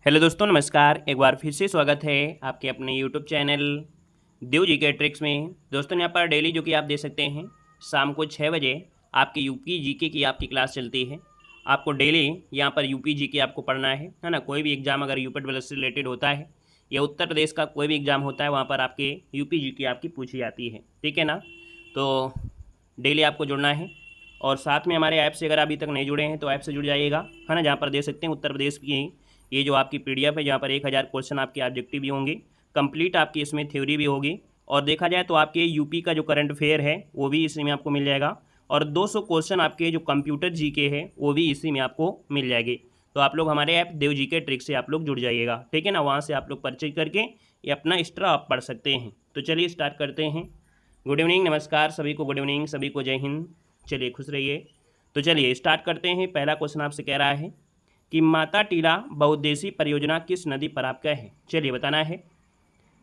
Hello दोस्तों, नमस्कार। एक बार फिर से स्वागत है आपके अपने यूट्यूब चैनल देव जी के ट्रिक्स में। दोस्तों, यहाँ पर डेली जो कि आप दे सकते हैं शाम को 6 बजे आपकी यूपी जीके की आपकी क्लास चलती है। आपको डेली यहाँ पर यूपी जीके आपको पढ़ना है ना। कोई भी एग्ज़ाम अगर यूपी ट्वेल्थ से रिलेटेड होता है या उत्तर प्रदेश का कोई भी एग्ज़ाम होता है, वहाँ पर आपके यूपी जीके आपकी पूछी जाती है, ठीक है ना। तो डेली आपको जुड़ना है और साथ में हमारे ऐप से अगर अभी तक नहीं जुड़े हैं तो ऐप से जुड़ जाइएगा, है ना। जहाँ पर दे सकते हैं उत्तर प्रदेश की ये जो आपकी पीडीएफ है, जहाँ पर 1000 क्वेश्चन आपके ऑब्जेक्टिव भी होंगे, कंप्लीट आपकी इसमें थ्योरी भी होगी। और देखा जाए तो आपके यूपी का जो करंट अफेयर है वो भी इसी में आपको मिल जाएगा। और 200 क्वेश्चन आपके जो कंप्यूटर जीके है वो भी इसी में आपको मिल जाएगी। तो आप लोग हमारे ऐप देव जी के ट्रिक से आप लोग जुड़ जाइएगा, ठीक है ना। वहाँ से आप लोग परचेज करके ये अपना एक्स्ट्रा आप पढ़ सकते हैं। तो चलिए स्टार्ट करते हैं। गुड इवनिंग, नमस्कार सभी को, गुड इवनिंग सभी को, जय हिंद। चलिए खुश रहिए। तो चलिए स्टार्ट करते हैं। पहला क्वेश्चन आपसे कह रहा है कि माता टीला बहुउद्देशीय परियोजना किस नदी पर आपका है। चलिए बताना है,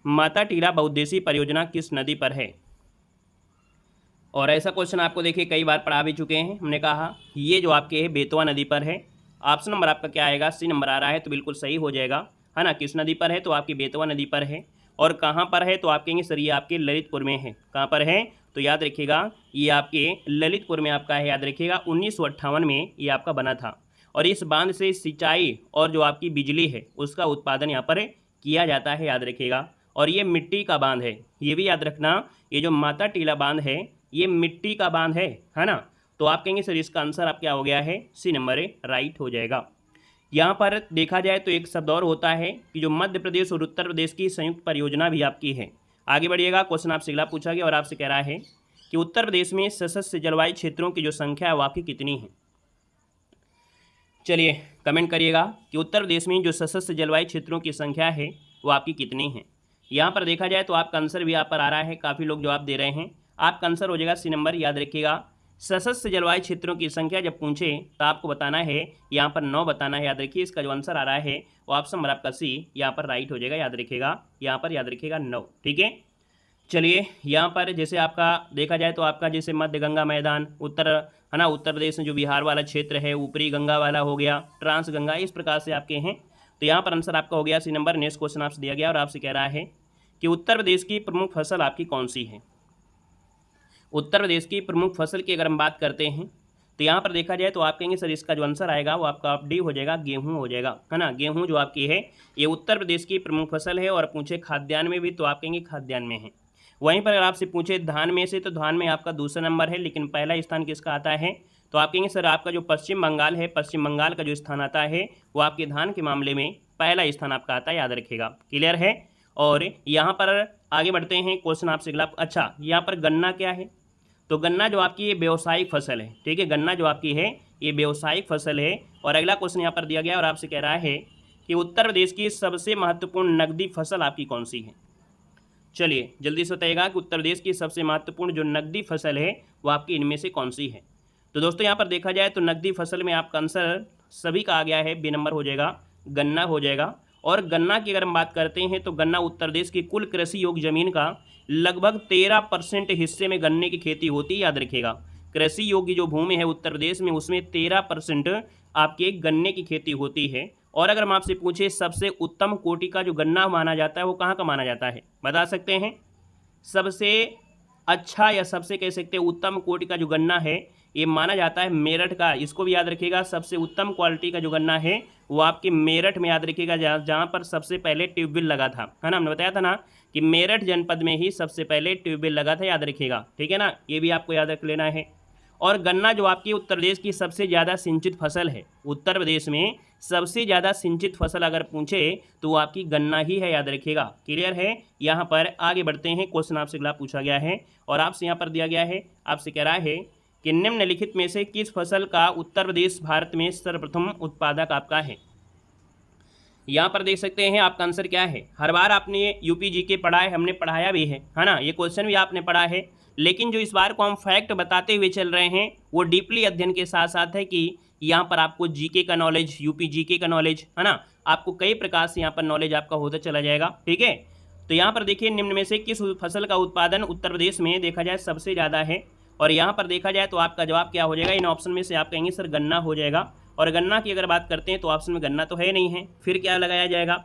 माता टीला बहुउद्देशीय परियोजना किस नदी पर है। और ऐसा क्वेश्चन आपको देखिए कई बार पढ़ा भी चुके हैं। हमने कहा ये जो आपके है बेतवा नदी पर है। ऑप्शन नंबर आपका क्या आएगा, सी नंबर आ रहा है, तो बिल्कुल सही हो जाएगा, है ना। किस नदी पर है, तो आपकी बेतवा नदी पर है। और कहाँ पर है, तो आप कहेंगे सर ये आपके ललितपुर में है। कहाँ पर है, तो याद रखिएगा ये आपके ललितपुर में आपका है। याद रखिएगा 1958 में ये आपका बना था। और इस बांध से सिंचाई और जो आपकी बिजली है उसका उत्पादन यहाँ पर किया जाता है, याद रखिएगा। और ये मिट्टी का बांध है, ये भी याद रखना। ये जो माता टीला बांध है ये मिट्टी का बांध है ना। तो आप कहेंगे सर इसका आंसर आप क्या हो गया है, सी नंबर राइट हो जाएगा। यहाँ पर देखा जाए तो एक शब्द और होता है कि जो मध्य प्रदेश और उत्तर प्रदेश की संयुक्त परियोजना भी आपकी है। आगे बढ़िएगा, क्वेश्चन आपसे अगला पूछा गया और आपसे कह रहा है कि उत्तर प्रदेश में सशस्त्र जलवायु क्षेत्रों की जो संख्या है वो आपकी कितनी है। चलिए कमेंट करिएगा कि उत्तर प्रदेश में जो सशस्त्र जलवायु क्षेत्रों की संख्या है वो आपकी कितनी है। यहाँ पर देखा जाए तो आपका आंसर भी यहाँ पर आ रहा है, काफ़ी लोग जवाब दे रहे हैं। आपका आंसर हो जाएगा सी नंबर। याद रखिएगा सशस्त्र जलवायु क्षेत्रों की संख्या जब पूछे तो आपको बताना है यहाँ पर 9 बताना है। याद रखिए इसका जो आंसर आ रहा है वो ऑप्शन नंबर आपका सी यहाँ पर राइट हो जाएगा। याद रखिएगा यहाँ पर याद रखिएगा 9, ठीक है। चलिए यहाँ पर जैसे आपका देखा जाए तो आपका जैसे मध्य गंगा मैदान उत्तर, है ना, उत्तर प्रदेश में जो बिहार वाला क्षेत्र है, ऊपरी गंगा वाला हो गया, ट्रांस गंगा, इस प्रकार से आपके हैं। तो यहाँ पर आंसर आपका हो गया सी नंबर। नेक्स्ट क्वेश्चन आपसे दिया गया और आपसे कह रहा है कि उत्तर प्रदेश की प्रमुख फसल आपकी कौन सी है। उत्तर प्रदेश की प्रमुख फसल की अगर हम बात करते हैं तो यहाँ पर देखा जाए तो आप कहेंगे सर इसका जो आंसर आएगा वो आपका डी हो जाएगा, गेहूँ हो जाएगा, है ना। गेहूँ जो आपकी है ये उत्तर प्रदेश की प्रमुख फसल है। और पूछे खाद्यान्न में भी तो आप कहेंगे खाद्यान्न में है। वहीं पर अगर आपसे पूछे धान में से तो धान में आपका दूसरा नंबर है, लेकिन पहला स्थान किसका आता है, तो आप कहेंगे सर आपका जो पश्चिम बंगाल है, पश्चिम बंगाल का जो स्थान आता है वो आपके धान के मामले में पहला स्थान आपका आता है। याद रखिएगा, क्लियर है। और यहाँ पर आगे बढ़ते हैं, क्वेश्चन आपसे अगला। अच्छा, यहाँ पर गन्ना क्या है, तो गन्ना जो आपकी ये व्यावसायिक फसल है, ठीक है। गन्ना जो आपकी है ये व्यावसायिक फसल है। और अगला क्वेश्चन यहाँ पर दिया गया और आपसे कह रहा है कि उत्तर प्रदेश की सबसे महत्वपूर्ण नकदी फसल आपकी कौन सी है। चलिए जल्दी से बताइएगा कि उत्तर प्रदेश की सबसे महत्वपूर्ण जो नकदी फसल है वो आपकी इनमें से कौन सी है। तो दोस्तों यहाँ पर देखा जाए तो नकदी फसल में आपका आंसर सभी का आ गया है, बी नंबर हो जाएगा, गन्ना हो जाएगा। और गन्ना की अगर हम बात करते हैं तो गन्ना उत्तर प्रदेश की कुल कृषि योग्य जमीन का लगभग 13% हिस्से में गन्ने की खेती होती है। याद रखिएगा कृषि योग्य जो भूमि है उत्तर प्रदेश में उसमें 13% आपके गन्ने की खेती होती है। और अगर हम आपसे पूछे सबसे उत्तम कोटि का जो गन्ना माना जाता है वो कहाँ का माना जाता है, बता सकते हैं। सबसे अच्छा या सबसे कह सकते हैं उत्तम कोटि का जो गन्ना है ये माना जाता है मेरठ का। इसको भी याद रखिएगा, सबसे उत्तम क्वालिटी का जो गन्ना है वो आपके मेरठ में, याद रखिएगा, जहाँ पर सबसे पहले ट्यूबवेल लगा था, है ना। हमने बताया था ना कि मेरठ जनपद में ही सबसे पहले ट्यूबवेल लगा था। याद रखिएगा, ठीक है ना, ये भी आपको याद रख लेना है। और गन्ना जो आपकी उत्तर प्रदेश की सबसे ज़्यादा सिंचित फसल है, उत्तर प्रदेश में सबसे ज़्यादा सिंचित फसल अगर पूछे तो वो आपकी गन्ना ही है। याद रखिएगा, क्लियर है। यहाँ पर आगे बढ़ते हैं, क्वेश्चन आपसे अगला पूछा गया है और आपसे यहाँ पर दिया गया है, आपसे कह रहा है कि निम्नलिखित में से किस फसल का उत्तर प्रदेश भारत में सर्वप्रथम उत्पादक आपका है। यहाँ पर देख सकते हैं आपका आंसर क्या है। हर बार आपने यूपी जीके पढ़ा है, हमने पढ़ाया भी है ना, ये क्वेश्चन भी आपने पढ़ा है। लेकिन जो इस बार को हम फैक्ट बताते हुए चल रहे हैं वो डीपली अध्ययन के साथ साथ है कि यहाँ पर आपको जीके का नॉलेज, यूपी जीके का नॉलेज, है ना, आपको कई प्रकार से यहाँ पर नॉलेज आपका होता चला जाएगा, ठीक है। तो यहाँ पर देखिए निम्न में से किस फसल का उत्पादन उत्तर प्रदेश में देखा जाए सबसे ज़्यादा है। और यहाँ पर देखा जाए तो आपका जवाब क्या हो जाएगा, इन ऑप्शन में से आप कहेंगे सर गन्ना हो जाएगा। और गन्ना की अगर बात करते हैं तो ऑप्शन में गन्ना तो है नहीं है, फिर क्या लगाया जाएगा,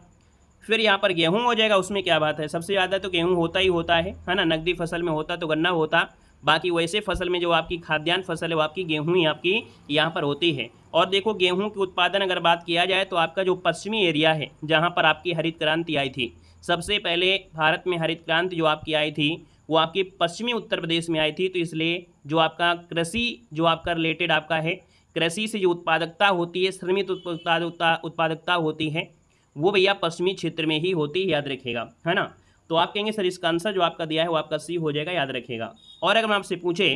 फिर यहाँ पर गेहूं हो जाएगा। उसमें क्या बात है, सबसे ज़्यादा तो गेहूं होता ही होता है ना। नकदी फसल में होता तो गन्ना होता, बाकी वैसे फसल में जो आपकी खाद्यान्न फसल है वो आपकी गेहूं ही आपकी यहाँ पर होती है। और देखो गेहूं के उत्पादन अगर बात किया जाए तो आपका जो पश्चिमी एरिया है जहाँ पर आपकी हरित क्रांति आई थी, सबसे पहले भारत में हरित क्रांति जो आपकी आई थी वो आपके पश्चिमी उत्तर प्रदेश में आई थी। तो इसलिए जो आपका कृषि जो आपका रिलेटेड आपका है, कृषि से जो उत्पादकता होती है, श्रमिक उत्पादकता होती है, वो भैया पश्चिमी क्षेत्र में ही होती है, याद रखिएगा, है ना। तो आप कहेंगे सर इसका आंसर जो आपका दिया है वो आपका सी हो जाएगा, याद रखिएगा। और अगर मैं आपसे पूछे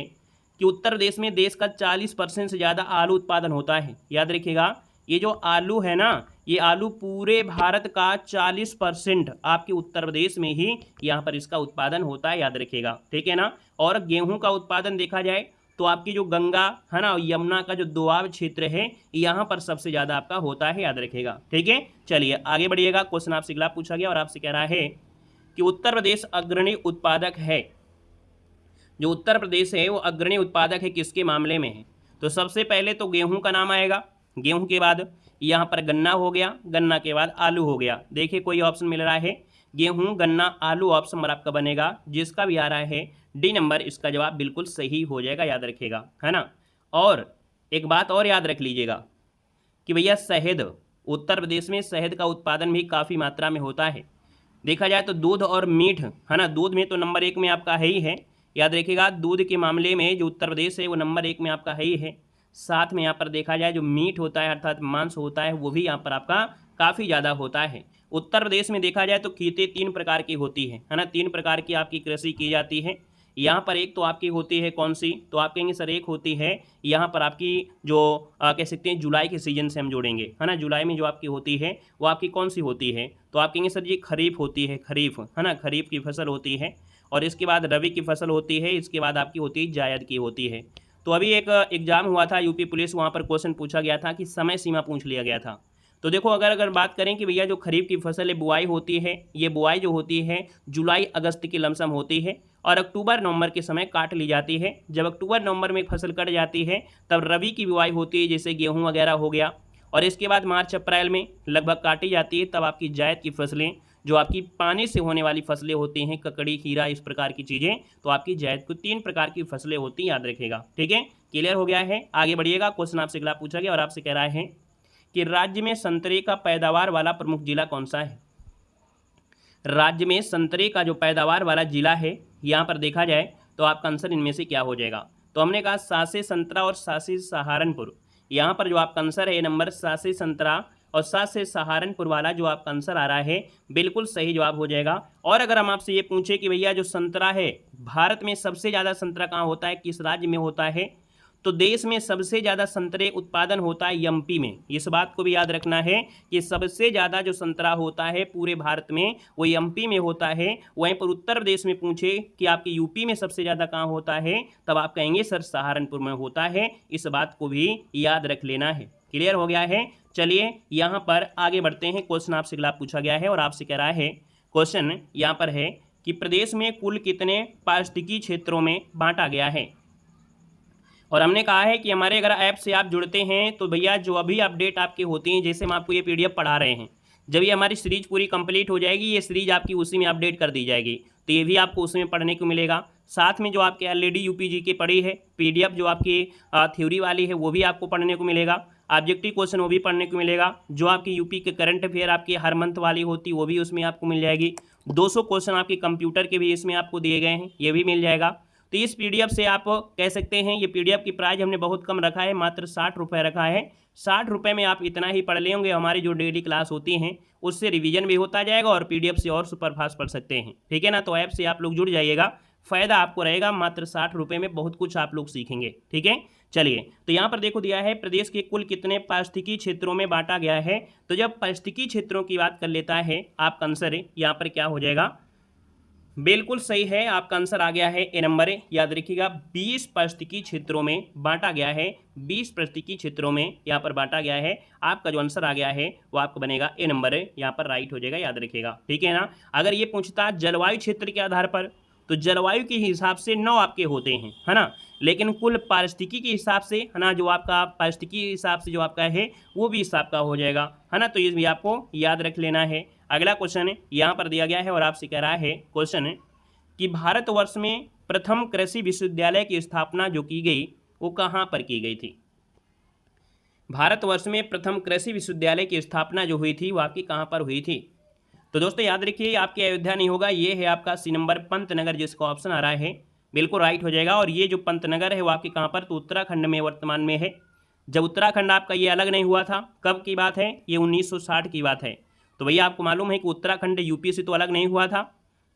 कि उत्तर प्रदेश में देश का 40% से ज़्यादा आलू उत्पादन होता है, याद रखिएगा, ये जो आलू है ना, ये आलू पूरे भारत का 40% आपके उत्तर प्रदेश में ही यहाँ पर इसका उत्पादन होता है, याद रखिएगा, ठीक है ना। और गेहूं का उत्पादन देखा जाए तो आपकी जो गंगा है ना, यमुना का जो दोआब क्षेत्र है यहाँ पर सबसे ज़्यादा आपका होता है, याद रखिएगा, ठीक है। चलिए आगे बढ़िएगा। क्वेश्चन आपसे अगला पूछा गया और आपसे कह रहा है कि उत्तर प्रदेश अग्रणी उत्पादक है, जो उत्तर प्रदेश है वो अग्रणी उत्पादक है किसके मामले में है। तो सबसे पहले तो गेहूं का नाम आएगा, गेहूं के बाद यहाँ पर गन्ना हो गया, गन्ना के बाद आलू हो गया। देखिए कोई ऑप्शन मिल रहा है, गेहूं गन्ना आलू ऑप्शन आपका बनेगा, जिसका भी आ रहा है डी नंबर, इसका जवाब बिल्कुल सही हो जाएगा, याद रखिएगा, है ना। और एक बात और याद रख लीजिएगा कि भैया शहद, उत्तर प्रदेश में शहद का उत्पादन भी काफ़ी मात्रा में होता है। देखा जाए तो दूध और मीठ, है ना, दूध में तो नंबर 1 में आपका है ही है, याद रखिएगा, दूध के मामले में जो उत्तर प्रदेश है वो नंबर 1 में आपका है ही है। साथ में यहाँ पर देखा जाए जो मीट होता है अर्थात मांस होता है वो भी यहाँ पर आपका काफ़ी ज़्यादा होता है। उत्तर प्रदेश में देखा जाए तो खेतें 3 प्रकार की होती है ना, 3 प्रकार की आपकी कृषि की जाती है। यहाँ पर एक तो आपकी होती है कौन सी, तो आप कहेंगे सर एक होती है यहाँ पर आपकी जो कह सकते हैं जुलाई के सीजन से हम जोड़ेंगे, है ना, जुलाई में जो आपकी होती है वो आपकी कौन सी होती है, तो आप कहेंगे सर ये खरीफ होती है, खरीफ, है ना, खरीफ की फसल होती है। और इसके बाद रबी की फसल होती है, इसके बाद आपकी होती है जायद की होती है। तो अभी एक एग्जाम हुआ था यूपी पुलिस, वहाँ पर क्वेश्चन पूछा गया था कि समय सीमा पूछ लिया गया था। तो देखो अगर बात करें कि भैया जो खरीफ की फसल है बुआई होती है, ये बुआई जो होती है जुलाई अगस्त की लमसम होती है और अक्टूबर नवंबर के समय काट ली जाती है। जब अक्टूबर नवंबर में फसल कट जाती है तब रबी की बुआई होती है, जैसे गेहूँ वगैरह हो गया, और इसके बाद मार्च अप्रैल में लगभग काटी जाती है। तब आपकी जायद की फसलें जो आपकी पानी से होने वाली फसलें होती हैं, ककड़ी खीरा इस प्रकार की चीज़ें, तो आपकी जायद को 3 प्रकार की फसलें होती हैं, याद रखिएगा, ठीक है। क्लियर हो गया है, आगे बढ़िएगा। क्वेश्चन आपसे अगला पूछा गया और आपसे कह रहा है कि राज्य में संतरे का पैदावार वाला प्रमुख जिला कौन सा है। राज्य में संतरे का जो पैदावार वाला जिला है यहाँ पर देखा जाए तो आपका आंसर इनमें से क्या हो जाएगा। तो हमने कहा सासे संतरा और सासे सहारनपुर, यहाँ पर जो आपका आंसर है नंबर सासे संतरा और सात से सहारनपुर वाला जो आपका आंसर आ रहा है बिल्कुल सही जवाब हो जाएगा। और अगर हम आपसे ये पूछे कि भैया जो संतरा है भारत में सबसे ज़्यादा संतरा कहाँ होता है, किस राज्य में होता है, तो देश में सबसे ज़्यादा संतरे उत्पादन होता है एमपी में। इस बात को भी याद रखना है कि सबसे ज़्यादा जो संतरा होता है पूरे भारत में वो एमपी में होता है। वहीं पर उत्तर प्रदेश में पूछे कि आपके यूपी में सबसे ज़्यादा कहाँ होता है, तब आप कहेंगे सर सहारनपुर में होता है। इस बात को भी याद रख लेना है। क्लियर हो गया है। चलिए यहाँ पर आगे बढ़ते हैं। क्वेश्चन आपसे अगला पूछा गया है और आपसे कह रहा है, क्वेश्चन यहाँ पर है कि प्रदेश में कुल कितने पारिस्थितिकी क्षेत्रों में बांटा गया है। और हमने कहा है कि हमारे अगर ऐप से आप जुड़ते हैं तो भैया जो अभी अपडेट आपकी होती हैं, जैसे हम आपको ये पीडीएफ पढ़ा रहे हैं, जब ये हमारी सीरीज पूरी कंप्लीट हो जाएगी ये सीरीज आपकी उसी में अपडेट कर दी जाएगी, तो ये भी आपको उसमें पढ़ने को मिलेगा। साथ में जो आपके ऑलरेडी यूपीजी की पढ़ी है पीडीएफ जो आपकी थ्योरी वाली है वो भी आपको पढ़ने को मिलेगा, ऑब्जेक्टिव क्वेश्चन वो भी पढ़ने को मिलेगा, जो आपकी यूपी के करंट अफेयर आपकी हर मंथ वाली होती वो भी उसमें आपको मिल जाएगी। 200 क्वेश्चन आपके कंप्यूटर के भी इसमें आपको दिए गए हैं, ये भी मिल जाएगा। तो इस पीडीएफ से आप कह सकते हैं ये पीडीएफ की प्राइस हमने बहुत कम रखा है, मात्र 60 रुपये रखा है। 60 रुपये में आप इतना ही पढ़ लेंगे, हमारी जो डेली क्लास होती हैं उससे रिवीजन भी होता जाएगा और पीडीएफ से और सुपरफास्ट पढ़ सकते हैं, ठीक है ना। तो ऐप से आप लोग जुड़ जाइएगा, फ़ायदा आपको रहेगा, मात्र 60 रुपये में बहुत कुछ आप लोग सीखेंगे, ठीक है। चलिए तो यहाँ पर देखो दिया है प्रदेश के कुल कितने पारिस्थितिकी क्षेत्रों में बांटा गया है। तो जब पारिस्थितिकी क्षेत्रों की बात कर लेता है आपका आंसर यहाँ पर क्या हो जाएगा, बिल्कुल सही है, आपका आंसर आ गया है ए नंबर है। याद रखिएगा 20 पारिस्थितिकी क्षेत्रों में बांटा गया है, 20 पारिस्थितिकी क्षेत्रों में यहाँ पर बांटा गया है। आपका जो आंसर आ गया है वो आपका बनेगा ए नंबर है, यहाँ पर राइट हो जाएगा, याद रखिएगा, ठीक है ना। अगर ये पूछता जलवायु क्षेत्र के आधार पर, तो जलवायु के हिसाब से 9 आपके होते हैं, है ना। लेकिन कुल पारिस्थितिकी के हिसाब से है ना, जो आपका पारिस्थितिकी के हिसाब से जो आपका है वो भी हिसाब का हो जाएगा, है ना। तो ये भी आपको याद रख लेना है। अगला क्वेश्चन यहाँ पर दिया गया है और आपसे कह रहा है क्वेश्चन कि भारतवर्ष में प्रथम कृषि विश्वविद्यालय की स्थापना जो की गई वो कहाँ पर की गई थी। भारतवर्ष में प्रथम कृषि विश्वविद्यालय की स्थापना जो हुई थी वो आपकी कहाँ पर हुई थी। तो दोस्तों याद रखिए, आपके अयोध्या नहीं होगा, ये है आपका सी नंबर पंतनगर, जिसका ऑप्शन आ रहा है बिल्कुल राइट हो जाएगा। और ये जो पंतनगर है वो आपके कहाँ पर, तो उत्तराखंड में वर्तमान में है। जब उत्तराखंड आपका ये अलग नहीं हुआ था, कब की बात है, ये 1960 की बात है। तो भैया आपको मालूम है कि उत्तराखंड यूपी से तो अलग नहीं हुआ था।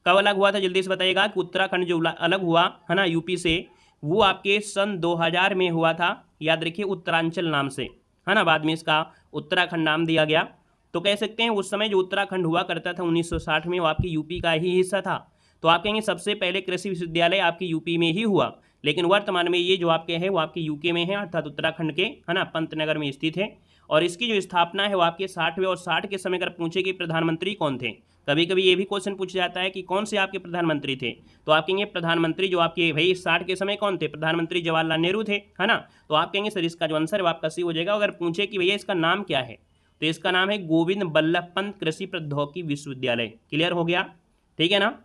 कब अलग हुआ था, जल्दी से बताइएगा। कि उत्तराखंड जो अलग हुआ है ना यूपी से, वो आपके सन 2000 में हुआ था। याद रखिए, उत्तरांचल नाम से, है ना। बाद में इसका उत्तराखंड नाम दिया गया। तो कह सकते हैं उस समय जो उत्तराखंड हुआ करता था 1960 में, वो आपकी यूपी का ही हिस्सा था। तो आप कहेंगे सबसे पहले कृषि विश्वविद्यालय आपकी यूपी में ही हुआ, लेकिन वर्तमान में ये जो आपके हैं वो आपके यूके में है, अर्थात उत्तराखंड के, है ना, पंतनगर में स्थित है। और इसकी जो स्थापना है वो आपके 60वें, और 60 के समय अगर पूछे कि प्रधानमंत्री कौन थे, कभी कभी ये भी क्वेश्चन पूछा जाता है कि कौन से आपके प्रधानमंत्री थे, तो आप कहेंगे प्रधानमंत्री जो आपके भाई 60 के समय कौन थे, प्रधानमंत्री जवाहरलाल नेहरू थे, है ना। तो आप कहेंगे सर इसका जो आंसर है वो आपका सी हो जाएगा। अगर पूछे कि भैया इसका नाम क्या है, तो इसका नाम है गोविंद बल्लभ पंत कृषि प्रौद्योगिकी विश्वविद्यालय। क्लियर हो गया, ठीक है ना,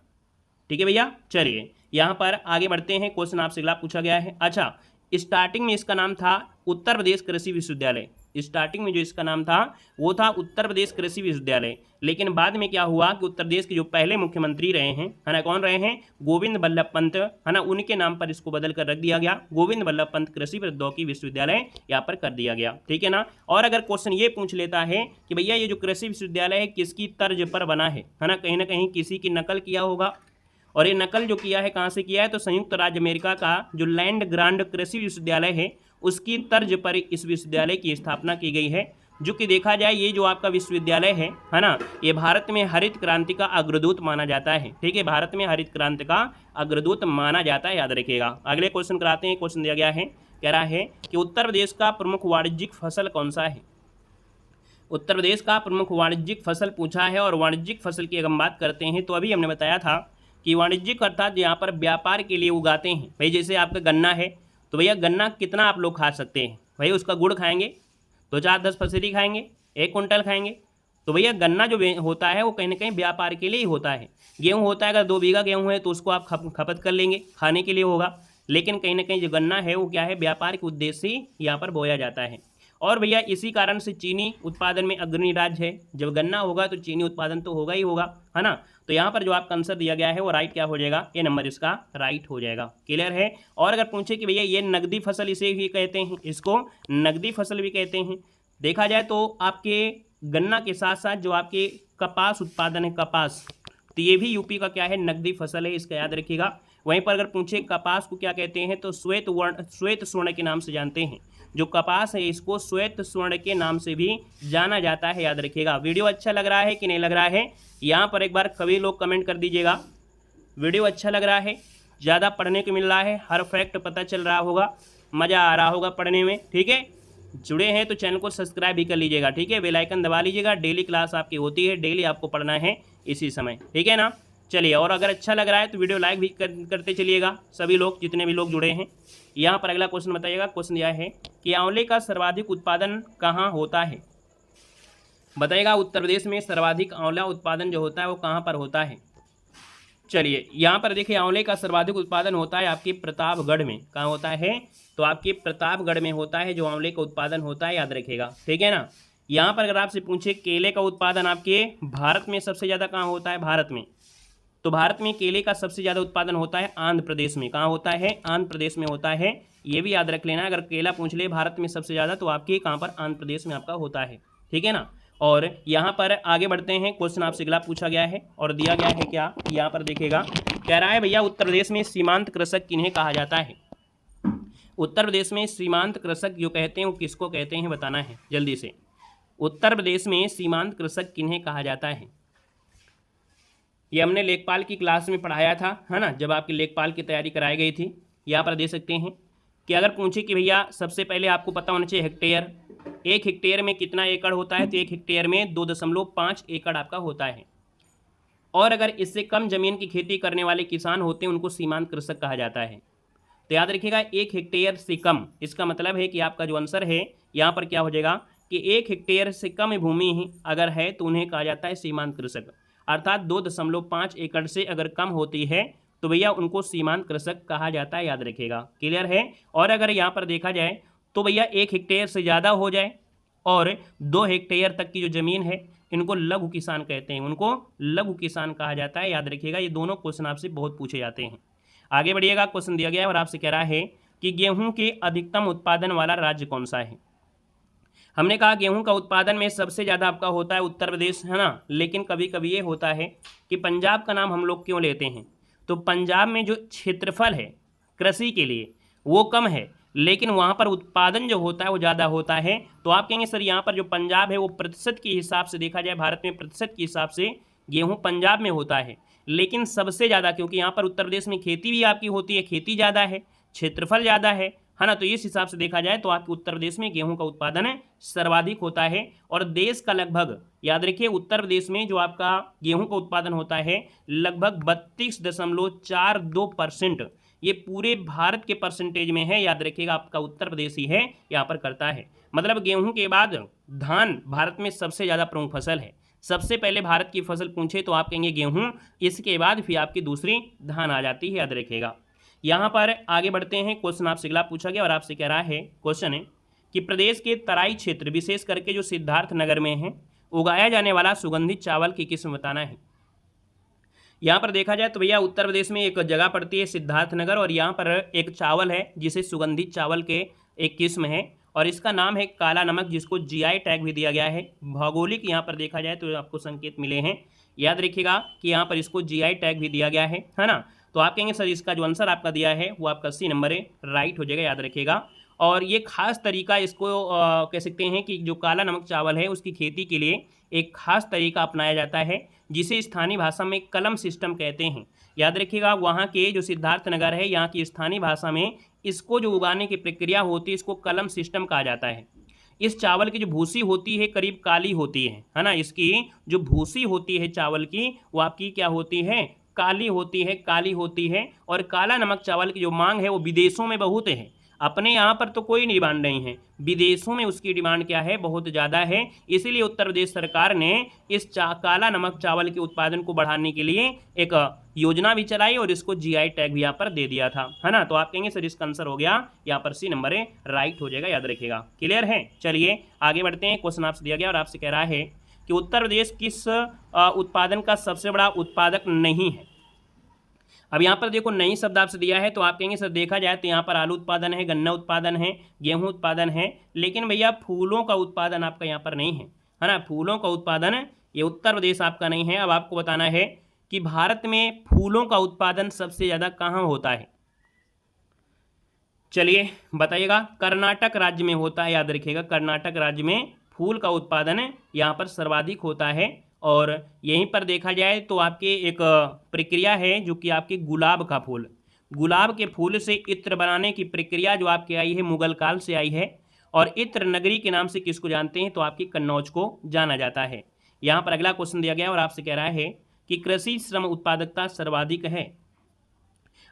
ठीक है भैया। चलिए यहाँ पर आगे बढ़ते हैं। क्वेश्चन आपसे अगला पूछा गया है। अच्छा, स्टार्टिंग में इसका नाम था उत्तर प्रदेश कृषि विश्वविद्यालय। स्टार्टिंग में जो इसका नाम था वो था उत्तर प्रदेश कृषि विश्वविद्यालय, लेकिन बाद में क्या हुआ कि उत्तर प्रदेश के जो पहले मुख्यमंत्री रहे हैं, है ना, कौन रहे हैं, गोविंद बल्लभ पंत, है ना, उनके नाम पर इसको बदल कर रख दिया गया, गोविंद बल्लभ पंत कृषि प्रौद्योगिकी विश्वविद्यालय यहाँ पर कर दिया गया, ठीक है ना। और अगर क्वेश्चन ये पूछ लेता है कि भैया ये जो कृषि विश्वविद्यालय है किसकी तर्ज पर बना है ना, कहीं किसी की नकल किया होगा। और ये नकल जो किया है कहाँ से किया है, तो संयुक्त राज्य अमेरिका का जो लैंड ग्रांड कृषि विश्वविद्यालय है उसकी तर्ज पर इस विश्वविद्यालय की स्थापना की गई है। जो कि देखा जाए ये जो आपका विश्वविद्यालय है ना, ये भारत में हरित क्रांति का अग्रदूत माना जाता है, ठीक है, भारत में हरित क्रांति का अग्रदूत माना जाता है, याद रखिएगा। अगले क्वेश्चन कराते हैं। क्वेश्चन दिया गया है, कह रहा है कि उत्तर प्रदेश का प्रमुख वाणिज्यिक फसल कौन सा है। उत्तर प्रदेश का प्रमुख वाणिज्यिक फसल पूछा है। और वाणिज्यिक फसल की अगर हम बात करते हैं तो अभी हमने बताया था कि वाणिज्यिक अर्थात यहाँ पर व्यापार के लिए उगाते हैं। भाई जैसे आपका गन्ना है, तो भैया गन्ना कितना आप लोग खा सकते हैं, भाई उसका गुड़ खाएंगे, 2-4-10 फसली खाएंगे, 1 कुंटल खाएंगे। तो भैया गन्ना जो होता है वो कहीं ना कहीं व्यापार के लिए ही होता है। गेहूँ होता है, अगर 2 बीघा गेहूँ है तो उसको आप खपत कर लेंगे, खाने के लिए होगा। लेकिन कहीं ना कहीं जो गन्ना है वो क्या है, व्यापार के उद्देश्य से यहाँ पर बोया जाता है। और भैया इसी कारण से चीनी उत्पादन में अग्रणी राज्य है। जब गन्ना होगा तो चीनी उत्पादन तो होगा ही होगा, है ना। तो यहाँ पर जो आपका आंसर दिया गया है वो राइट क्या हो जाएगा, ये नंबर इसका राइट हो जाएगा। क्लियर है। और अगर पूछे कि भैया ये नकदी फसल इसे भी कहते हैं, इसको नकदी फसल भी कहते हैं। देखा जाए तो आपके गन्ना के साथ साथ जो आपके कपास उत्पादन है, कपास, तो ये भी यूपी का क्या है, नकदी फसल है, इसका याद रखिएगा। वहीं पर अगर पूछे कपास को क्या कहते हैं, तो श्वेत स्वर्ण के नाम से जानते हैं। जो कपास है इसको श्वेत स्वर्ण के नाम से भी जाना जाता है, याद रखिएगा। वीडियो अच्छा लग रहा है कि नहीं लग रहा है, यहाँ पर एक बार सभी लोग कमेंट कर दीजिएगा। वीडियो अच्छा लग रहा है, ज़्यादा पढ़ने को मिल रहा है, हर फैक्ट पता चल रहा होगा, मज़ा आ रहा होगा पढ़ने में, ठीक है। जुड़े हैं तो चैनल को सब्सक्राइब भी कर लीजिएगा, ठीक है, बेल आइकन दबा लीजिएगा। डेली क्लास आपकी होती है, डेली आपको पढ़ना है इसी समय, ठीक है ना। चलिए, और अगर अच्छा लग रहा है तो वीडियो लाइक भी करते चलिएगा सभी लोग, जितने भी लोग जुड़े हैं। यहाँ पर अगला क्वेश्चन बताइएगा। क्वेश्चन यह है कि आंवले का सर्वाधिक उत्पादन कहाँ होता है। बताइएगा उत्तर प्रदेश में सर्वाधिक आंवला उत्पादन जो होता है वो कहाँ पर होता है। चलिए यहाँ पर देखिए, आंवले का सर्वाधिक उत्पादन होता है आपके प्रतापगढ़ में। कहाँ होता है, तो आपके प्रतापगढ़ में होता है जो आंवले का उत्पादन होता है, याद रखिएगा, ठीक है ना। यहाँ पर अगर आपसे पूछे केले का उत्पादन आपके भारत में सबसे ज़्यादा कहाँ होता है, भारत में, तो भारत में केले का सबसे ज़्यादा उत्पादन होता है आंध्र प्रदेश में। कहाँ होता है, आंध्र प्रदेश में होता है, ये भी याद रख लेना। अगर केला पूछ ले भारत में सबसे ज़्यादा, तो आपके कहाँ पर, आंध्र प्रदेश में आपका होता है, ठीक है ना। और यहाँ पर आगे बढ़ते हैं। क्वेश्चन आपसे अगला पूछा गया है और दिया गया है क्या, यहाँ पर देखिएगा, कह रहा है भैया उत्तर प्रदेश में सीमांत कृषक किन्हें कहा जाता है। उत्तर प्रदेश में सीमांत कृषक जो कहते हैं वो किसको कहते हैं, बताना है जल्दी से। उत्तर प्रदेश में सीमांत कृषक किन्हें कहा जाता है। ये हमने लेखपाल की क्लास में पढ़ाया था, है ना, जब आपकी लेखपाल की तैयारी कराई गई थी। यहाँ पर दे सकते हैं कि अगर पूछे कि भैया सबसे पहले आपको पता होना चाहिए हेक्टेयर, 1 हेक्टेयर में कितना एकड़ होता है, तो 1 हेक्टेयर में 2.5 एकड़ आपका होता है। और अगर इससे कम जमीन की खेती करने वाले किसान होते हैं उनको सीमांत कृषक कहा जाता है। तो याद रखिएगा 1 हेक्टेयर से कम, इसका मतलब है कि आपका जो आंसर है यहाँ पर क्या हो जाएगा कि 1 हेक्टेयर से कम भूमि ही अगर है तो उन्हें कहा जाता है सीमांत कृषक, अर्थात 2.5 एकड़ से अगर कम होती है तो भैया उनको सीमांत कृषक कहा जाता है, याद रखिएगा। क्लियर है। और अगर यहाँ पर देखा जाए तो भैया 1 हेक्टेयर से ज़्यादा हो जाए और 2 हेक्टेयर तक की जो ज़मीन है इनको लघु किसान कहते हैं, उनको लघु किसान कहा जाता है, याद रखिएगा। ये दोनों क्वेश्चन आपसे बहुत पूछे जाते हैं। आगे बढ़िएगा, क्वेश्चन दिया गया है और आपसे कह रहा है कि गेहूं के अधिकतम उत्पादन वाला राज्य कौन सा है। हमने कहा गेहूं का उत्पादन में सबसे ज़्यादा आपका होता है उत्तर प्रदेश, है ना, लेकिन कभी कभी ये होता है कि पंजाब का नाम हम लोग क्यों लेते हैं, तो पंजाब में जो क्षेत्रफल है कृषि के लिए वो कम है, लेकिन वहाँ पर उत्पादन जो होता है वो ज़्यादा होता है। तो आप कहेंगे सर यहाँ पर जो पंजाब है वो प्रतिशत के हिसाब से देखा जाए, भारत में प्रतिशत के हिसाब से गेहूँ पंजाब में होता है, लेकिन सबसे ज़्यादा क्योंकि यहाँ पर उत्तर प्रदेश में खेती भी आपकी होती है, खेती ज़्यादा है, क्षेत्रफल ज़्यादा है ना, तो इस हिसाब से देखा जाए तो आपके उत्तर प्रदेश में गेहूं का उत्पादन सर्वाधिक होता है। और देश का लगभग, याद रखिए, उत्तर प्रदेश में जो आपका गेहूं का उत्पादन होता है लगभग 32.42%, ये पूरे भारत के परसेंटेज में है, याद रखिएगा। आपका उत्तर प्रदेश ही है यहाँ पर करता है, मतलब गेहूं के बाद धान भारत में सबसे ज़्यादा प्रमुख फसल है। सबसे पहले भारत की फसल पूछे तो आप कहेंगे गेहूं, इसके बाद फिर आपकी दूसरी धान आ जाती है, याद रखिएगा। यहाँ पर आगे बढ़ते हैं, क्वेश्चन आपसे अगला पूछा गया और आपसे कह रहा है, क्वेश्चन है कि प्रदेश के तराई क्षेत्र विशेष करके जो सिद्धार्थ नगर में है उगाया जाने वाला सुगंधित चावल की किस्म बताना है। यहाँ पर देखा जाए तो भैया उत्तर प्रदेश में एक जगह पड़ती है सिद्धार्थ नगर, और यहाँ पर एक चावल है जिसे सुगंधित चावल के एक किस्म है और इसका नाम है काला नमक, जिसको जीआई टैग भी दिया गया है। भौगोलिक यहाँ पर देखा जाए तो आपको संकेत मिले हैं, याद रखिएगा कि यहाँ पर इसको जीआई टैग भी दिया गया है ना। तो आप कहेंगे सर इसका जो आंसर आपका दिया है वो आपका सी नंबर है, राइट हो जाएगा, याद रखिएगा। और ये खास तरीका इसको कह सकते हैं कि जो काला नमक चावल है उसकी खेती के लिए एक खास तरीका अपनाया जाता है जिसे स्थानीय भाषा में कलम सिस्टम कहते हैं। याद रखिएगा, वहाँ के जो सिद्धार्थ नगर है यहाँ की स्थानीय भाषा में इसको जो उगाने की प्रक्रिया होती है इसको कलम सिस्टम कहा जाता है। इस चावल की जो भूसी होती है करीब काली होती है ना, इसकी जो भूसी होती है चावल की वो आपकी क्या होती है, काली होती है। और काला नमक चावल की जो मांग है वो विदेशों में बहुत है, अपने यहाँ पर तो कोई डिमांड नहीं है, विदेशों में उसकी डिमांड क्या है, बहुत ज़्यादा है। इसीलिए उत्तर प्रदेश सरकार ने इस काला नमक चावल के उत्पादन को बढ़ाने के लिए एक योजना भी चलाई और इसको जीआई टैग भी यहाँ पर दे दिया था, है ना। तो आप कहेंगे सर इसका आंसर हो गया यहाँ पर सी नंबर है, राइट हो जाएगा, याद रखिएगा। क्लियर है। चलिए आगे बढ़ते हैं, क्वेश्चन आपसे दिया गया और आपसे कह रहा है कि उत्तर प्रदेश किस उत्पादन का सबसे बड़ा उत्पादक नहीं है। अब यहाँ पर देखो नई शब्द आपसे दिया है तो आप कहेंगे सर देखा जाए तो यहाँ पर आलू उत्पादन है, गन्ना उत्पादन है, गेहूं उत्पादन है, लेकिन भैया फूलों का उत्पादन आपका यहाँ पर नहीं है ना। फूलों का उत्पादन ये उत्तर प्रदेश आपका नहीं है। अब आपको बताना है कि भारत में फूलों का उत्पादन सबसे ज़्यादा कहाँ होता है, चलिए बताइएगा। कर्नाटक राज्य में होता है, याद रखिएगा, कर्नाटक राज्य में फूल का उत्पादन यहाँ पर सर्वाधिक होता है। और यहीं पर देखा जाए तो आपके एक प्रक्रिया है जो कि आपके गुलाब का फूल, गुलाब के फूल से इत्र बनाने की प्रक्रिया जो आपके आई है मुगल काल से आई है। और इत्र नगरी के नाम से किसको जानते हैं, तो आपकी कन्नौज को जाना जाता है। यहाँ पर अगला क्वेश्चन दिया गया और आपसे कह रहा है कि कृषि श्रम उत्पादकता सर्वाधिक है।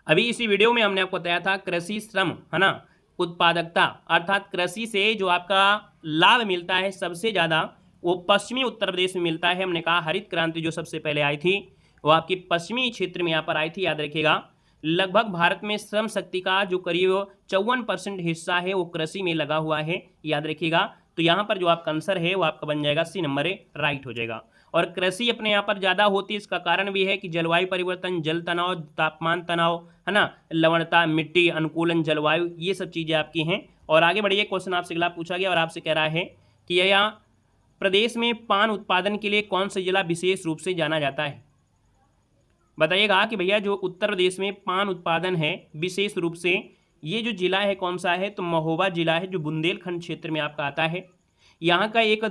अभी इसी वीडियो में हमने आपको बताया था कृषि श्रम, है ना, उत्पादकता अर्थात कृषि से जो आपका लाभ मिलता है सबसे ज़्यादा वो पश्चिमी उत्तर प्रदेश में मिलता है। हमने कहा हरित क्रांति जो सबसे पहले आई थी वो आपकी पश्चिमी क्षेत्र में यहाँ पर आई थी, याद रखिएगा। लगभग भारत में श्रम शक्ति का जो करीब 54% हिस्सा है वो कृषि में लगा हुआ है, याद रखिएगा। तो यहाँ पर जो आपका आंसर है वो आपका बन जाएगा सी नंबर है, राइट हो जाएगा। और कृषि अपने यहाँ पर ज़्यादा होती है, इसका कारण भी है कि जलवायु परिवर्तन, जल तनाव, तापमान तनाव, है ना, लवणता, मिट्टी अनुकूलन, जलवायु, ये सब चीज़ें आपकी हैं। और आगे बढ़िए, क्वेश्चन आपसे अगला पूछा गया और आपसे कह रहा है कि यहाँ प्रदेश में पान उत्पादन के लिए कौन सा जिला विशेष रूप से जाना जाता है। बताइएगा कि भैया जो उत्तर प्रदेश में पान उत्पादन है विशेष रूप से, ये जो जिला है कौन सा है, तो महोबा जिला है जो बुंदेलखंड क्षेत्र में आपका आता है। यहाँ का एक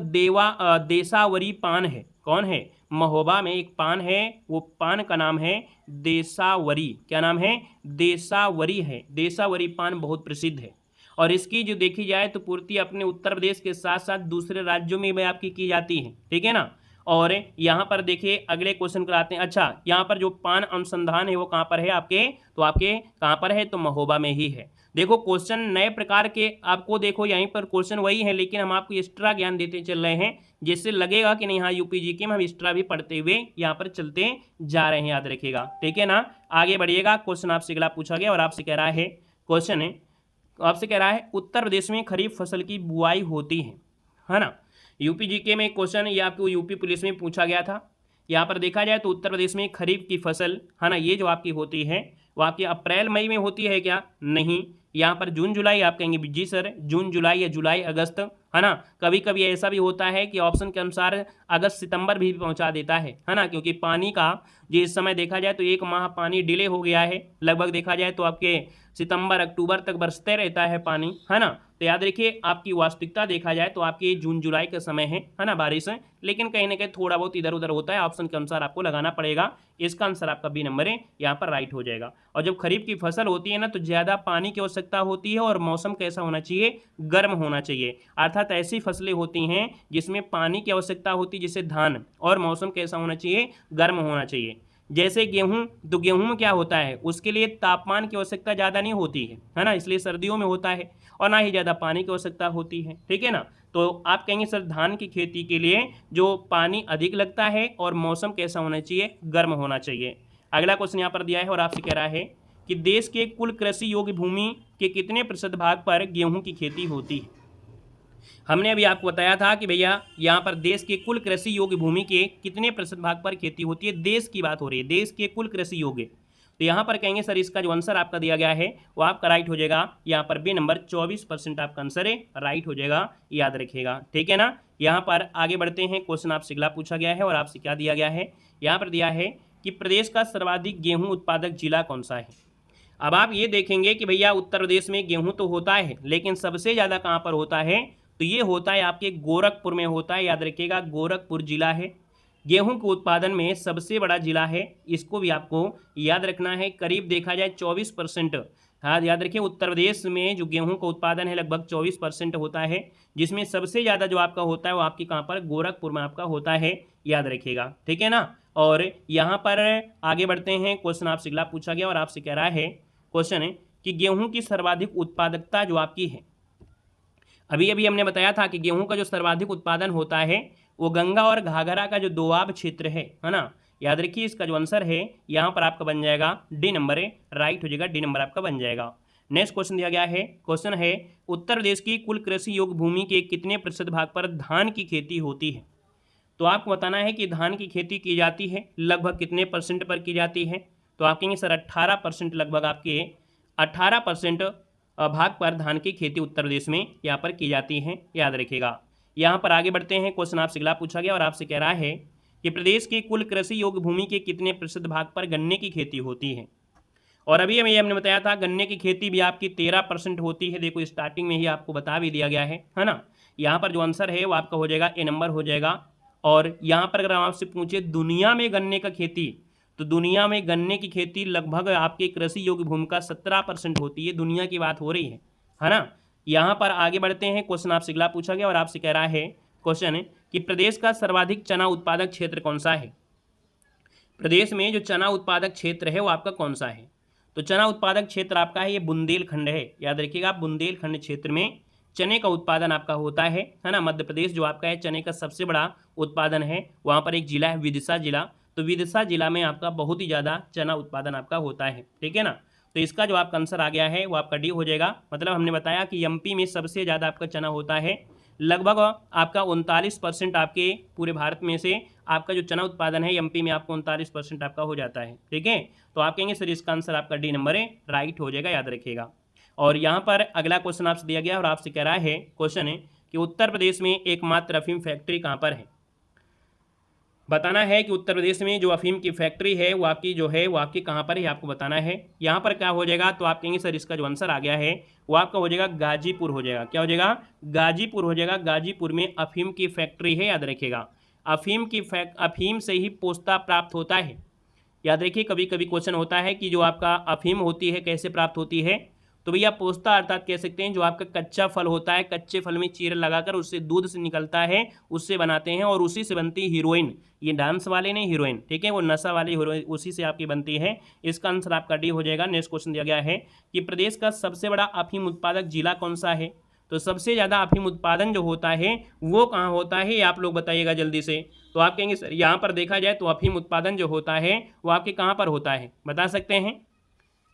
देसावरी पान है, कौन है, महोबा में एक पान है, वो पान का नाम है देसावरी। क्या नाम है, देसावरी है। देसावरी पान बहुत प्रसिद्ध है और इसकी जो देखी जाए तो पूर्ति अपने उत्तर प्रदेश के साथ साथ दूसरे राज्यों में भी आपकी की जाती है, ठीक है ना। और यहाँ पर देखिए अगले क्वेश्चन को आते हैं। अच्छा, यहाँ पर जो पान अनुसंधान है वो कहाँ पर है आपके, तो आपके कहाँ पर है, तो महोबा में ही है। देखो क्वेश्चन नए प्रकार के आपको, देखो यहीं पर क्वेश्चन वही है, लेकिन हम आपको एक्स्ट्रा ज्ञान देते चल रहे हैं, जिससे लगेगा कि नहीं हाँ यूपीजीके में हम एक्स्ट्रा भी पढ़ते हुए यहाँ पर चलते जा रहे हैं, याद रखिएगा, ठीक है ना। आगे बढ़िएगा, क्वेश्चन आपसे अगला पूछा गया और आपसे कह रहा है, क्वेश्चन है आपसे कह रहा है उत्तर प्रदेश में खरीफ फसल की बुआई होती है ना। यूपीजीके में क्वेश्चन ये आपको यूपी पुलिस में पूछा गया था। यहाँ पर देखा जाए तो उत्तर प्रदेश में खरीफ की फसल है ना, ये जो आपकी होती है वो आपकी अप्रैल मई में होती है क्या, नहीं। यहाँ पर जून जुलाई आप कहेंगे जी सर जून जुलाई या जुलाई अगस्त, है ना। कभी कभी ऐसा भी होता है कि ऑप्शन के अनुसार अगस्त सितंबर भी पहुंचा देता है ना, क्योंकि पानी का जो इस समय देखा जाए तो 1 माह पानी डिले हो गया है, लगभग देखा जाए तो आपके सितंबर अक्टूबर तक बरसते रहता है पानी, है ना। तो याद रखिए आपकी वास्तविकता देखा जाए तो आपकी जून जुलाई का समय है ना बारिश है, लेकिन कहीं ना कहीं थोड़ा बहुत इधर उधर होता है, ऑप्शन के अनुसार आपको लगाना पड़ेगा। इसका आंसर आपका बी नंबर है, यहाँ पर राइट हो जाएगा। और जब खरीफ की फसल होती है ना तो ज़्यादा पानी की आवश्यकता होती है और मौसम कैसा होना चाहिए, गर्म होना चाहिए। अर्थात ऐसी फसलें होती हैं जिसमें पानी की आवश्यकता होती है, जैसे धान, और मौसम कैसा होना चाहिए, गर्म होना चाहिए। जैसे गेहूं, तो गेहूं में क्या होता है, उसके लिए तापमान की आवश्यकता ज़्यादा नहीं होती है ना, इसलिए सर्दियों में होता है, और ना ही ज़्यादा पानी की आवश्यकता होती है, ठीक है ना। तो आप कहेंगे सर धान की खेती के लिए जो पानी अधिक लगता है और मौसम कैसा होना चाहिए, गर्म होना चाहिए। अगला क्वेश्चन यहाँ पर दिया है और आपसे कह रहा है कि देश के कुल कृषि योग्य भूमि के कितने प्रतिशत भाग पर गेहूं की खेती होती है। हमने अभी आपको बताया था कि भैया यहाँ पर देश के कुल कृषि योग्य भूमि के कितने प्रतिशत भाग पर खेती होती है, देश की बात हो रही है, देश के कुल कृषि योग्य। तो यहाँ पर कहेंगे सर इसका जो आंसर आपका दिया गया है वो आपका राइट हो जाएगा, यहाँ पर बी नंबर 24% आपका आंसर है, राइट हो जाएगा, याद रखिएगा, ठीक है ना। यहाँ पर आगे बढ़ते हैं, क्वेश्चन आपसे अगला पूछा गया है और आपसे क्या दिया गया है, यहाँ पर दिया है कि प्रदेश का सर्वाधिक गेहूँ उत्पादक जिला कौन सा है। अब आप ये देखेंगे कि भैया उत्तर प्रदेश में गेहूँ तो होता है, लेकिन सबसे ज़्यादा कहाँ पर होता है, तो ये होता है आपके गोरखपुर में होता है, याद रखिएगा गोरखपुर जिला है गेहूं के उत्पादन में सबसे बड़ा जिला है, इसको भी आपको याद रखना है। करीब देखा जाए 24%, हाँ याद रखिए उत्तर प्रदेश में जो गेहूं का उत्पादन है लगभग 24% होता है, जिसमें सबसे ज़्यादा जो आपका होता है वो आपकी कहाँ पर, गोरखपुर में आपका होता है, याद रखिएगा, ठीक है ना। और यहाँ पर आगे बढ़ते हैं, क्वेश्चन आपसे अगला पूछा गया और आपसे कह रहा है, क्वेश्चन है कि गेहूँ की सर्वाधिक उत्पादकता जो आपकी है, अभी अभी हमने बताया था कि गेहूं का जो सर्वाधिक उत्पादन होता है वो गंगा और घाघरा का जो दोआब क्षेत्र है ना, याद रखिए इसका जो आंसर है यहाँ पर आपका बन जाएगा डी नंबर है, राइट हो जाएगा, डी नंबर आपका बन जाएगा। नेक्स्ट क्वेश्चन दिया गया है, क्वेश्चन है उत्तर प्रदेश की कुल कृषि योग्य भूमि के कितने प्रतिशत भाग पर धान की खेती होती है। तो आपको बताना है कि धान की खेती की जाती है लगभग कितने परसेंट पर की जाती है, तो आप कहेंगे सर 18% लगभग आपके 18% भाग पर धान की खेती उत्तर प्रदेश में यहाँ पर की जाती है, याद रखिएगा। यहाँ पर आगे बढ़ते हैं, क्वेश्चन आपसे अगला पूछा गया और आपसे कह रहा है कि प्रदेश की कुल कृषि योग्य भूमि के कितने प्रतिशत भाग पर गन्ने की खेती होती है। और अभी हमने बताया था गन्ने की खेती भी आपकी 13% होती है, देखो स्टार्टिंग में ही आपको बता भी दिया गया है ना। यहाँ पर जो आंसर है वो आपका हो जाएगा ए नंबर हो जाएगा। और यहाँ पर अगर हम आपसे पूछे दुनिया में गन्ने का खेती, तो दुनिया में गन्ने की खेती लगभग आपके कृषि योग्य भूमि का 17% होती है, दुनिया की बात हो रही है ना। यहाँ पर आगे बढ़ते हैं, क्वेश्चन आपसे अगला पूछा गया और आपसे कह रहा है, क्वेश्चन है कि प्रदेश का सर्वाधिक चना उत्पादक क्षेत्र कौन सा है। प्रदेश में जो चना उत्पादक क्षेत्र है वो आपका कौन सा है, तो चना उत्पादक क्षेत्र आपका है ये बुंदेलखंड है, याद रखिएगा बुंदेलखंड क्षेत्र में चने का उत्पादन आपका होता है ना। मध्य प्रदेश जो आपका है चने का सबसे बड़ा उत्पादन है, वहाँ पर एक जिला है विदिशा जिला, तो विदिशा जिला में आपका बहुत ही ज़्यादा चना उत्पादन आपका होता है, ठीक है ना। तो इसका जो आपका आंसर आ गया है वो आपका डी हो जाएगा। मतलब हमने बताया कि एमपी में सबसे ज़्यादा आपका चना होता है, लगभग आपका 39% आपके पूरे भारत में से आपका जो चना उत्पादन है एमपी में आपको 39% आपका हो जाता है, ठीक है। तो आप कहेंगे सर इसका आंसर आपका डी नंबर है, राइट हो जाएगा, याद रखिएगा। और यहाँ पर अगला क्वेश्चन आपसे दिया गया और आपसे कह रहा है, क्वेश्चन है कि उत्तर प्रदेश में एकमात्र अफीम फैक्ट्री कहाँ पर है। बताना है कि उत्तर प्रदेश में जो अफीम की फैक्ट्री है वो आपकी जो है वो आपकी कहाँ पर है, आपको बताना है। यहाँ पर क्या हो जाएगा, तो आप कहेंगे सर इसका जो आंसर आ गया है वो आपका हो जाएगा गाजीपुर हो जाएगा, क्या हो जाएगा, गाजीपुर हो जाएगा। गाजीपुर में अफीम की फैक्ट्री है, याद रखिएगा। अफीम से ही पोस्ता प्राप्त होता है, याद रखिए। कभी कभी क्वेश्चन होता है कि जो आपका अफीम होती है कैसे प्राप्त होती है, तो भैया पोस्ता अर्थात कह सकते हैं जो आपका कच्चा फल होता है, कच्चे फल में चीरा लगाकर उससे दूध से निकलता है, उससे बनाते हैं और उसी से बनती है हीरोइन। ये डांस वाले नहीं, हीरोइन, ठीक है, वो नशा वाली हीरोइन उसी से आपकी बनती है। इसका आंसर आपका डी हो जाएगा। नेक्स्ट क्वेश्चन दिया गया है कि प्रदेश का सबसे बड़ा अफीम उत्पादक जिला कौन सा है। तो सबसे ज़्यादा अफीम उत्पादन जो होता है वो कहाँ होता है, ये आप लोग बताइएगा जल्दी से। तो आप कहेंगे सर यहाँ पर देखा जाए तो अफीम उत्पादन जो होता है वो आपके कहाँ पर होता है, बता सकते हैं,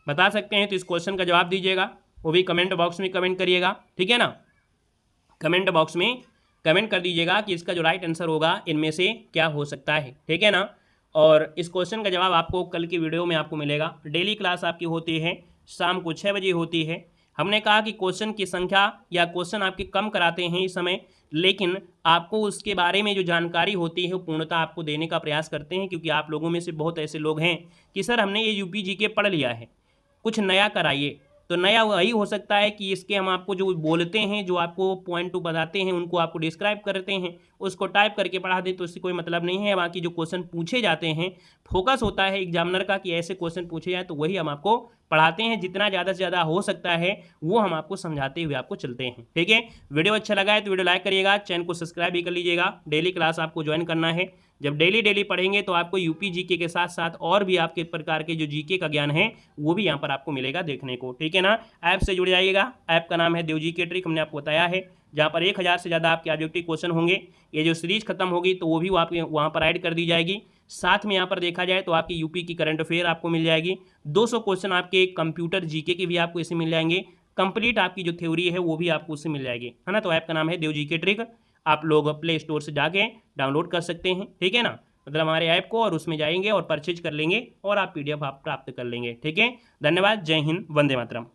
बता सकते हैं तो इस क्वेश्चन का जवाब दीजिएगा, वो भी कमेंट बॉक्स में कमेंट करिएगा, ठीक है ना। कमेंट बॉक्स में कमेंट कर दीजिएगा कि इसका जो राइट आंसर होगा इनमें से क्या हो सकता है, ठीक है ना। और इस क्वेश्चन का जवाब आपको कल की वीडियो में आपको मिलेगा। डेली क्लास आपकी होती है, शाम को 6 बजे होती है। हमने कहा कि क्वेश्चन की संख्या या क्वेश्चन आपके कम कराते हैं इस समय, लेकिन आपको उसके बारे में जो जानकारी होती है वो पूर्णतः आपको देने का प्रयास करते हैं, क्योंकि आप लोगों में से बहुत ऐसे लोग हैं कि सर हमने ये यूपी जीके पढ़ लिया है, कुछ नया कराइए। तो नया वही हो सकता है कि इसके हम आपको जो बोलते हैं, जो आपको पॉइंट टू बताते हैं, उनको आपको डिस्क्राइब करते हैं, उसको टाइप करके पढ़ा दें तो इससे कोई मतलब नहीं है। बाकी जो क्वेश्चन पूछे जाते हैं, फोकस होता है एग्जामिनर का कि ऐसे क्वेश्चन पूछे जाए, तो वही हम आपको पढ़ाते हैं। जितना ज़्यादा से ज़्यादा हो सकता है वो हम आपको समझाते हुए आपको चलते हैं, ठीक है। वीडियो अच्छा लगा है तो वीडियो लाइक करिएगा, चैनल को सब्सक्राइब भी कर लीजिएगा। डेली क्लास आपको ज्वाइन करना है। जब डेली पढ़ेंगे तो आपको यूपी जीके के साथ साथ और भी आपके प्रकार के जो जीके का ज्ञान है वो भी यहाँ पर आपको मिलेगा देखने को, ठीक है ना। ऐप से जुड़ जाइएगा। ऐप का नाम है देव जीके ट्रिक, हमने आपको बताया है, जहाँ पर 1000 से ज़्यादा आपके ऑब्जेक्टिव क्वेश्चन होंगे। ये जो सीरीज खत्म होगी तो वो भी आपके वहाँ पर ऐड कर दी जाएगी। साथ में यहाँ पर देखा जाए तो आपकी यूपी की करंट अफेयर आपको मिल जाएगी। 200 क्वेश्चन आपके कंप्यूटर जीके के भी आपको इससे मिल जाएंगे। कंप्लीट आपकी जो थ्योरी है वो भी आपको उससे मिल जाएगी, है ना। तो ऐप का नाम है देव जीके ट्रिक, आप लोग प्ले स्टोर से जाके डाउनलोड कर सकते हैं, ठीक है ना। मतलब हमारे ऐप को, और उसमें जाएंगे और परचेज कर लेंगे और आप PDF आप प्राप्त कर लेंगे, ठीक है। धन्यवाद। जय हिंद, वंदे मातरम।